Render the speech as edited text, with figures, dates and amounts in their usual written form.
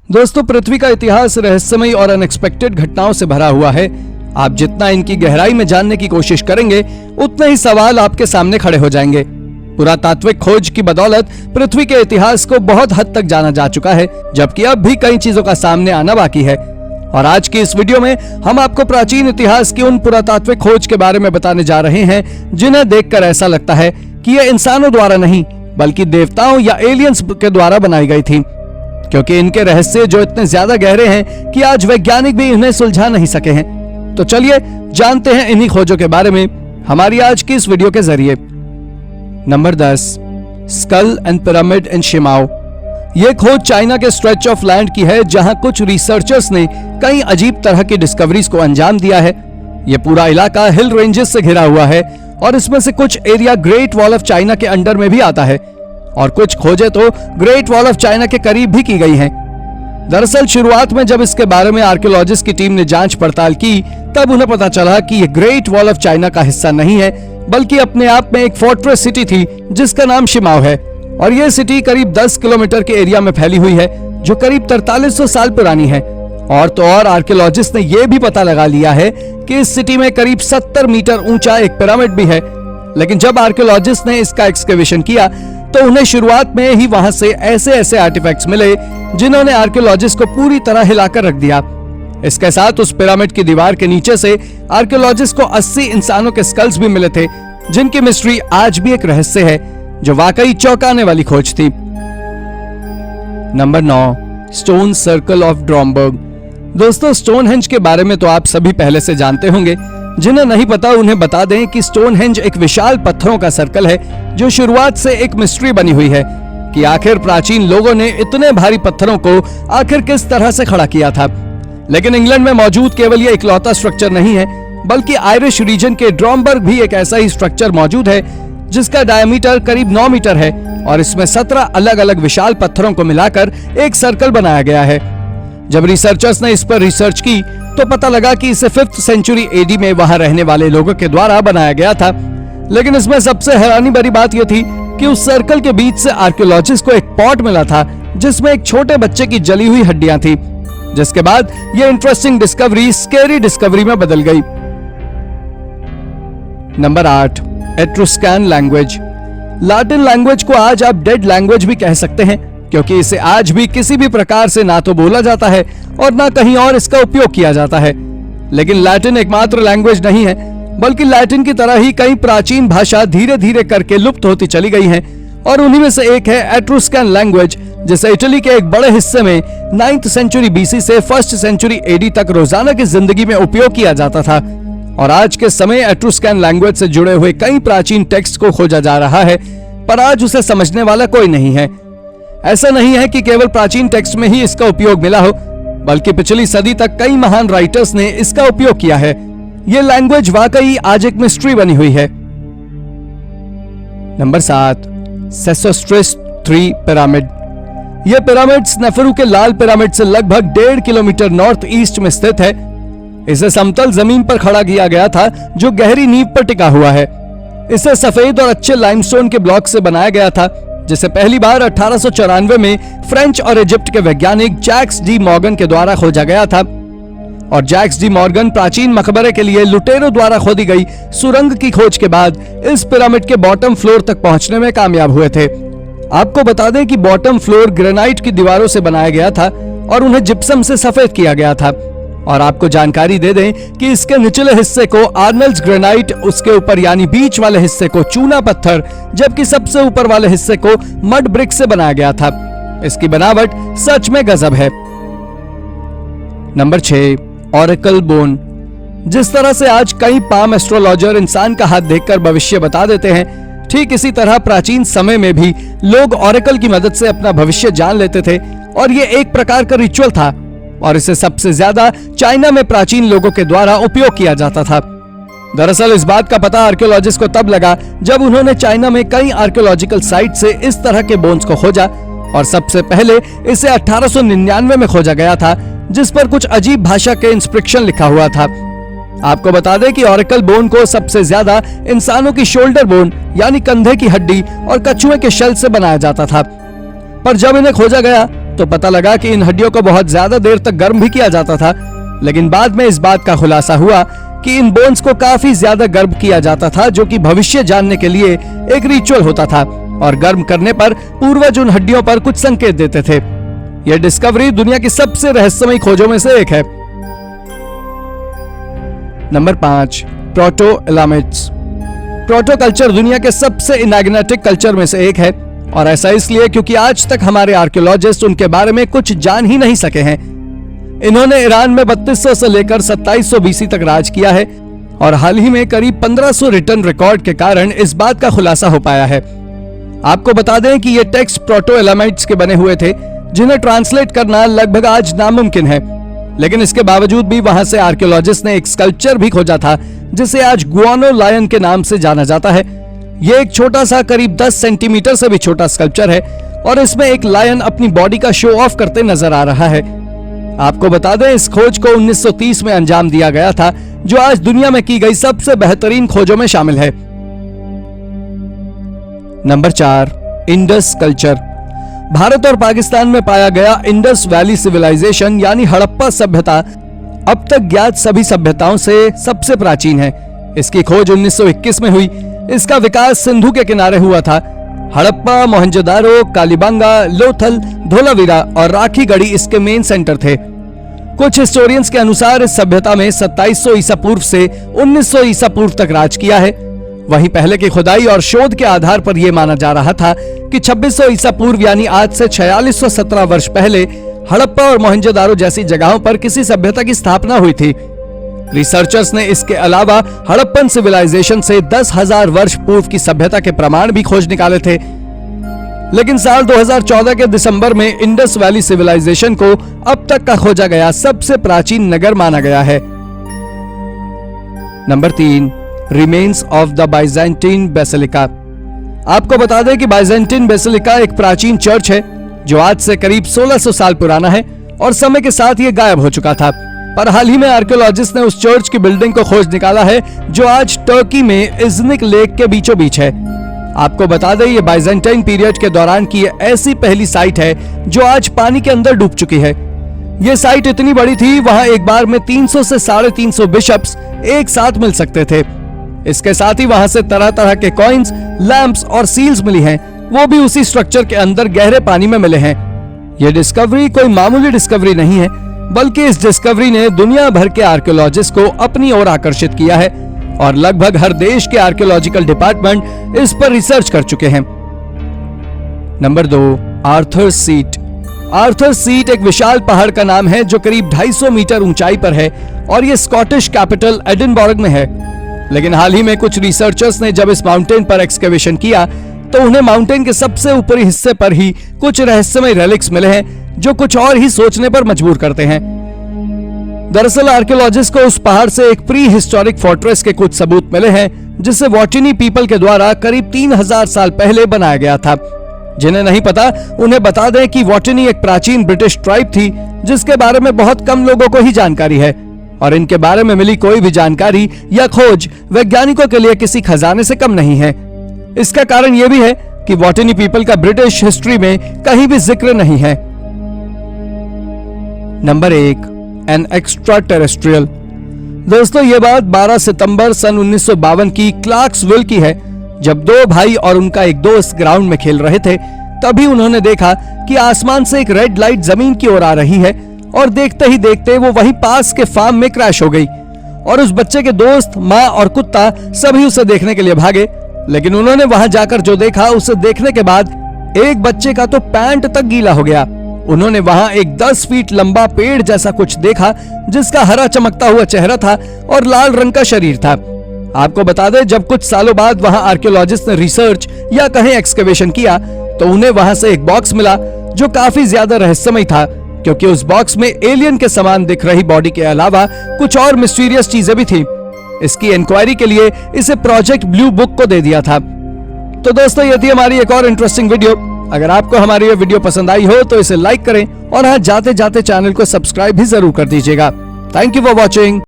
दोस्तों, पृथ्वी का इतिहास रहस्यमयी और अनएक्सपेक्टेड घटनाओं से भरा हुआ है। आप जितना इनकी गहराई में जानने की कोशिश करेंगे, उतने ही सवाल आपके सामने खड़े हो जाएंगे। पुरातात्विक खोज की बदौलत पृथ्वी के इतिहास को बहुत हद तक जाना जा चुका है, जबकि अब भी कई चीजों का सामने आना बाकी है। और आज की इस वीडियो में हम आपको प्राचीन इतिहास की उन पुरातात्विक खोज के बारे में बताने जा रहे हैं जिन्हें देखकर ऐसा लगता है कि ये इंसानों द्वारा नहीं, बल्कि देवताओं या एलियंस के द्वारा बनाई गई थी, क्योंकि इनके रहस्य जो इतने ज्यादा गहरे हैं कि आज वैज्ञानिक भी इन्हें सुलझा नहीं सके हैं। तो चलिए जानते हैं इन्हीं खोजों के बारे में हमारी आज की इस वीडियो के जरिए। Number 10, school and pyramid in Shimao. यह खोज चाइना के स्ट्रेच ऑफ लैंड की है, जहां कुछ रिसर्चर्स ने कई अजीब तरह की डिस्कवरीज को अंजाम दिया है। यह पूरा इलाका हिल रेंजेस से घिरा हुआ है और इसमें से कुछ area great wall of China के अंडर में भी आता है और कुछ खोजें तो ग्रेट वॉल ऑफ चाइना के करीब भी की गई हैं। दरअसल शुरुआत में जब इसके बारे में आर्कियोलॉजिस्ट की टीम ने जांच पड़ताल की, तब उन्हें पता चला कि यह ग्रेट वॉल ऑफ चाइना का हिस्सा नहीं है, बल्कि अपने आप में एक फोर्ट्रेस सिटी थी जिसका नाम शिमाओ है। और यह सिटी करीब 10 किलोमीटर के एरिया में फैली हुई है, जो करीब 4300 साल पुरानी है। और तो और आर्कियोलॉजिस्ट ने यह भी पता लगा लिया है कि इस सिटी में करीब 70 मीटर ऊंचा एक पिरामिड भी है। लेकिन जब आर्कियोलॉजिस्ट ने इसका एक्सकेवेशन किया, तो उन्हें शुरुआत में ही वहां से ऐसे आर्टिफैक्ट्स मिले जिन्होंने आर्कियोलॉजिस्ट को पूरी तरह हिलाकर रख दिया। इसके साथ उस पिरामिड की दीवार के नीचे से आर्कियोलॉजिस्ट को 80 इंसानों के स्कल्स भी मिले थे, जिनकी मिस्ट्री आज भी एक रहस्य है, जो वाकई चौंकाने वाली खोज थी। Number 9, stone circle of Drombeg. दोस्तों, स्टोनहेंज के बारे में तो आप सभी पहले से जानते होंगे। जिन्हें नहीं पता उन्हें बता दें कि स्टोनहेंज एक विशाल पत्थरों का सर्कल है, जो शुरुआत से एक मिस्ट्री बनी हुई है कि आखिर प्राचीन लोगों ने इतने भारी पत्थरों को आखिर किस तरह से खड़ा किया था। लेकिन इंग्लैंड में मौजूद केवल ये इकलौता स्ट्रक्चर नहीं है, बल्कि आयरिश रीजन के ड्रॉमबर्ग भी एक ऐसा ही स्ट्रक्चर मौजूद है जिसका डायमीटर करीब 9 मीटर है और इसमें 17 अलग अलग विशाल पत्थरों को मिलाकर एक सर्कल बनाया गया है। जब रिसर्चर्स ने इस पर रिसर्च की, तो पता लगा कि इसे 5th सेंचुरी एडी में वहां रहने वाले लोगों के द्वारा बनाया गया था। लेकिन इसमें सबसे हैरानी भरी बात यह थी कि उस सर्कल के बीच से आर्कियोलॉजिस्ट को एक पॉट मिला था जिसमें एक छोटे बच्चे की जली हुई हड्डियां थी, जिसके बाद यह इंटरेस्टिंग डिस्कवरी स्कैरी डिस्कवरी में बदल गई। Number 8, Etruscan language. Latin language को आज आप डेड लैंग्वेज भी कह सकते हैं, क्योंकि इसे आज भी किसी भी प्रकार से ना तो बोला जाता है और ना कहीं और इसका उपयोग किया जाता है। लेकिन लैटिन एकमात्र लैंग्वेज नहीं है, बल्कि लैटिन की तरह ही कई प्राचीन भाषा धीरे धीरे करके लुप्त होती चली गई हैं और उन्हीं में से एक है एट्रुस्कैन लैंग्वेज, जिसे इटली के एक बड़े हिस्से में 9th सेंचुरी BC से 1st सेंचुरी AD तक रोजाना की जिंदगी में उपयोग किया जाता था। और आज के समय एट्रुस्कैन लैंग्वेज से जुड़े हुए कई प्राचीन टेक्स्ट को खोजा जा रहा है, पर आज उसे समझने वाला कोई नहीं है। ऐसा नहीं है कि केवल प्राचीन टेक्स्ट में ही इसका उपयोग मिला हो, बल्कि पिछली सदी तक कई महान राइटर्स ने इसका उपयोग किया है। यह लैंग्वेज वाकई आज एक मिस्ट्री बनी हुई है। Number 7, सेसोस्ट्रेस 3 pyramid. यह पिरामिड स्नेफरू के लाल पिरामिड से लगभग 1.5 किलोमीटर नॉर्थ ईस्ट में स्थित है। इसे समतल जमीन पर खड़ा किया गया था, जो गहरी नींव पर टिका हुआ है। इसे सफेद और अच्छे लाइमस्टोन के ब्लॉक से बनाया गया था, जिसे पहली बार 1894 में फ्रेंच और इजिप्ट के वैज्ञानिक जैक्स डी मॉर्गन के द्वारा खोजा गया था। और जैक्स डी मॉर्गन प्राचीन मकबरे के लिए लुटेरों द्वारा खोदी गई सुरंग की खोज के बाद इस पिरामिड के बॉटम फ्लोर तक पहुंचने में कामयाब हुए थे। आपको बता दें कि बॉटम फ्लोर ग्रेनाइट की दीवारों से बनाया गया था और उन्हें जिप्सम से सफेद किया गया था। और आपको जानकारी दे दें कि इसके निचले हिस्से को आर्नल्ड्स ग्रेनाइट, उसके ऊपर यानी बीच वाले हिस्से को चूना पत्थर, जबकि सबसे ऊपर वाले हिस्से को मड ब्रिक से बनाया गया था। इसकी बनावट सच में गजब है। Number 6, oracle bone. जिस तरह से आज कई पाम एस्ट्रोलॉजर इंसान का हाथ देखकर भविष्य बता देते हैं, ठीक इसी तरह प्राचीन समय में भी लोग ऑरेकल की मदद से अपना भविष्य जान लेते थे और ये एक प्रकार का रिचुअल था और इसे सबसे ज्यादा चाइना में प्राचीन लोगों के द्वारा उपयोग किया जाता था। दरअसल इस बात का पता आर्कियोलॉजिस्ट को तब लगा जब उन्होंने चाइना में कई आर्कियोलॉजिकल साइट से इस तरह के बोन्स को खोजा और सबसे पहले इसे 1899 में खोजा गया था, जिस पर कुछ अजीब भाषा के इंस्क्रिप्शन लिखा हुआ था। आपको बता दें कि ऑरेकल बोन को सबसे ज्यादा इंसानों की शोल्डर बोन यानी कंधे की हड्डी और कछुए के शल से बनाया जाता था, पर जब इन्हें खोजा गया तो पता लगा कि इन हड्डियों को बहुत ज्यादा देर तक गर्म भी किया जाता था, लेकिन बाद में इस बात का खुलासा हुआ कि इन बोन्स को काफी ज्यादा गर्म किया जाता था, जो कि भविष्य जानने के लिए एक रिचुअल होता था और गर्म करने पर पूर्वज उन हड्डियों पर कुछ संकेत देते थे। यह डिस्कवरी दुनिया की सबसे रहस्यमयी खोजों में से एक है। Number 5, proto Elamites. Proto culture दुनिया के सबसे इनैग्नेटिक कल्चर में से एक है, और ऐसा इसलिए क्योंकि आज तक हमारे आर्कियोलॉजिस्ट उनके बारे में कुछ जान ही नहीं सके हैं। इन्होंने ईरान में 3200 से लेकर 2700 बीसी तक राज किया है, और हाल ही में करीब 1500 रिटर्न रिकॉर्ड के कारण इस बात का खुलासा हो पाया है। आपको बता दें कि ये टेक्स्ट प्रोटो एलामाइट्स के बने हुए थे, जिन्हें ट्रांसलेट करना लगभग आज नामुमकिन है, लेकिन इसके बावजूद भी वहां से आर्कियोलॉजिस्ट ने एक स्कल्पचर भी खोजा था, जिसे आज गुआनो लायन के नाम से जाना जाता है। यह एक छोटा सा करीब 10 सेंटीमीटर से भी छोटा स्कल्पचर है, और इसमें एक लायन अपनी बॉडी का शो ऑफ करते नजर आ रहा है। आपको बता दें, इस खोज को 1930 में अंजाम दिया गया था, जो आज दुनिया में की गई सबसे बेहतरीन खोजों में शामिल है। Number 4, Indus culture. भारत और पाकिस्तान में पाया गया इंडस वैली सिविलाइजेशन यानी हड़प्पा सभ्यता अब तक ज्ञात सभी सभ्यताओं से सबसे प्राचीन है। इसकी खोज 1921 में हुई। इसका विकास सिंधु के किनारे हुआ था। हड़प्पा, मोहनजोदारो, कालीबंगा, लोथल, धोलावीरा और राखीगढ़ी इसके मेन सेंटर थे। कुछ हिस्टोरियंस के अनुसार इस सभ्यता में 2700 ईसा पूर्व से 1900 ईसा पूर्व तक राज किया है। वहीं पहले की खुदाई और शोध के आधार पर यह माना जा रहा था कि 2600 ईसा पूर्व यानी आज से 4617 वर्ष पहले हड़प्पा और मोहनजोदारो जैसी जगहों पर किसी सभ्यता की स्थापना हुई थी। रिसर्चर्स ने इसके अलावा हड़प्पन सिविलाइजेशन से 10,000 वर्ष पूर्व की सभ्यता के प्रमाण भी खोज निकाले थे, लेकिन साल 2014 के दिसंबर में इंडस वैली सिविलाइजेशन को अब तक का खोजा गया सबसे प्राचीन नगर माना गया है। Number 3, remains of the Byzantine basilica. आपको बता दें कि बाइजेंटाइन बेसिलिका एक प्राचीन चर्च है, जो आज से करीब 1600 साल पुराना है, और समय के साथ ये गायब हो चुका था। पर हाल ही में आर्कियोलॉजिस्ट ने उस चर्च की बिल्डिंग को खोज निकाला है, जो आज टर्की में इज़निक लेक के बीचों बीच है। आपको बता दें, ये बाइजेंटाइन पीरियड के दौरान की ऐसी पहली साइट है जो आज पानी के अंदर डूब चुकी है। ये साइट इतनी बड़ी थी, वहां एक बार में 300 से 350 बिशप्स एक साथ मिल सकते थे। इसके साथ ही वहां से तरह तरह के कॉइन्स, लैंप्स और सील्स मिली हैं, वो भी उसी स्ट्रक्चर के अंदर गहरे पानी में मिले हैं। यह डिस्कवरी कोई मामूली डिस्कवरी नहीं है, बल्कि इस डिस्कवरी ने दुनिया भर के आर्कियोलॉजिस्ट को अपनी ओर आकर्षित किया है, और लगभग हर देश के आर्कियोलॉजिकल डिपार्टमेंट इस पर रिसर्च कर चुके हैं। Number 2, Arthur seat. Arthur seat एक विशाल पहाड़ का नाम है, जो करीब 250 मीटर ऊंचाई पर है, और यह स्कॉटिश कैपिटल एडिनबर्ग में है। लेकिन हाल ही में कुछ रिसर्चर्स ने जब इस माउंटेन पर एक्सकेवेशन किया, तो उन्हें माउंटेन के सबसे ऊपरी हिस्से पर ही कुछ रहस्यमय रेलिक्स मिले हैं, जो कुछ और ही सोचने पर मजबूर करते हैं। दरअसल आर्कियोलॉजिस्ट को उस पहाड़ से एक प्री हिस्टोरिक फोर्ट्रेस के कुछ सबूत मिले हैं, जिसे वॉटिनी पीपल के द्वारा करीब 3000 साल पहले बनाया गया था। जिन्हें नहीं पता, उन्हें बता दें कि वॉटिनी एक प्राचीन ब्रिटिश ट्राइब थी, जिसके बारे में बहुत कम लोगों को ही जानकारी है, और इनके बारे में मिली कोई भी जानकारी या खोज वैज्ञानिकों के लिए किसी खजाने से कम नहीं है। इसका कारण यह भी है कि वॉटिनी पीपल का ब्रिटिश हिस्ट्री में कहीं भी जिक्र नहीं है। Number 1, an extra terrestrial. दोस्तों, यह बात 12 सितंबर सन 1952 की क्लार्क्सविल की है, जब दो भाई और उनका एक दोस्त ग्राउंड में खेल रहे थे। तभी उन्होंने देखा कि आसमान से एक रेड लाइट जमीन की ओर आ रही है, और देखते ही देखते वो वहीं पास के फार्म में क्रैश हो गई, और उस बच्चे के दोस्त, माँ और कुत्ता सभी उसे देखने के लिए भागे। लेकिन उन्होंने वहां जाकर जो देखा, उसे देखने के बाद एक बच्चे का तो पैंट तक गीला हो गया। उन्होंने वहां एक 10 फीट लंबा पेड़ जैसा कुछ देखा, जिसका हरा चमकता हुआ चेहरा था और लाल रंग का शरीर था। आपको बता दें, जब कुछ सालों बाद वहां आर्कियोलॉजिस्ट ने रिसर्च या कहीं एक्सकेवेशन किया, तो उन्हें वहां से एक बॉक्स मिला, जो काफी ज्यादा रहस्यमय था, क्योंकि उस बॉक्स में एलियन के समान दिख रही बॉडी के अलावा कुछ और मिस्टीरियस चीजें भी थी। इसकी इंक्वायरी के लिए इसे प्रोजेक्ट ब्लू बुक को दे दिया था। तो दोस्तों, ये थी हमारी एक और इंटरेस्टिंग वीडियो। अगर आपको हमारी ये वीडियो पसंद आई हो तो इसे लाइक करें, और हाँ, जाते जाते चैनल को सब्सक्राइब भी जरूर कर दीजिएगा। Thank you for watching.